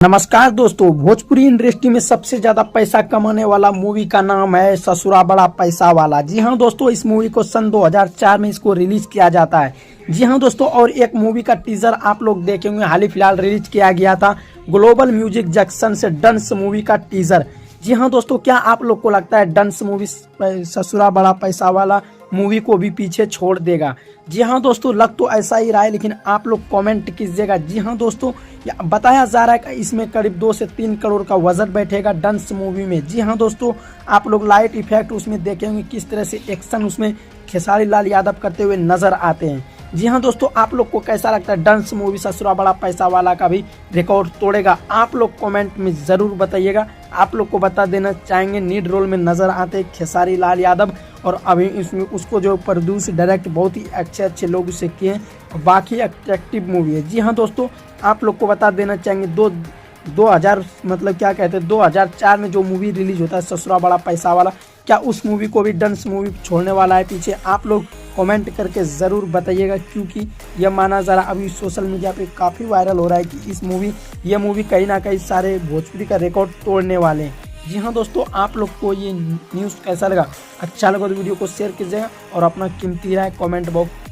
नमस्कार दोस्तों, भोजपुरी इंडस्ट्री में सबसे ज्यादा पैसा कमाने वाला मूवी का नाम है ससुरा बड़ा पैसा वाला। जी हाँ दोस्तों, इस मूवी को सन 2004 में इसको रिलीज किया जाता है। जी हाँ दोस्तों, और एक मूवी का टीजर आप लोग देखे होंगे, हाल ही फिलहाल रिलीज किया गया था ग्लोबल म्यूजिक जंक्शन से डंस मूवी का टीजर। जी हाँ दोस्तों, क्या आप लोग को लगता है डंस मूवी ससुरा बड़ा पैसा वाला मूवी को भी पीछे छोड़ देगा? जी हाँ दोस्तों, लग तो ऐसा ही रहा है, लेकिन आप लोग कमेंट कीजिएगा। जी हाँ दोस्तों, बताया जा रहा है कि इसमें करीब 2 से 3 करोड़ का बजट बैठेगा डंस मूवी में। जी हाँ दोस्तों, आप लोग लाइट इफेक्ट उसमें देखेंगे, किस तरह से एक्शन उसमें खेसारी लाल यादव करते हुए नजर आते हैं। जी हाँ दोस्तों, आप लोग को कैसा लगता है डंस मूवी ससुरा बड़ा पैसा वाला का भी रिकॉर्ड तोड़ेगा? आप लोग कमेंट में जरूर बताइएगा। आप लोग को बता देना चाहेंगे, लीड रोल में नजर आते खेसारी लाल यादव, और अभी इसमें उसको जो प्रोड्यूस डायरेक्ट बहुत ही अच्छे लोग उसे किए हैं। बाकी अट्रैक्टिव मूवी है। जी हाँ दोस्तों, आप लोग को बता देना चाहेंगे 2000 मतलब क्या कहते हैं 2004 में जो मूवी रिलीज होता है ससुरा बड़ा पैसा वाला, क्या उस मूवी को भी डंस मूवी छोड़ने वाला है पीछे? आप लोग कमेंट करके ज़रूर बताइएगा, क्योंकि यह माना जा रहा अभी सोशल मीडिया पे काफ़ी वायरल हो रहा है कि यह मूवी कहीं ना कहीं सारे भोजपुरी का रिकॉर्ड तोड़ने वाले हैं। जी हाँ दोस्तों, आप लोग को ये न्यूज़ कैसा लगा? अच्छा लगा तो वीडियो को शेयर कीजिएगा और अपना कीमती राय कमेंट बॉक्स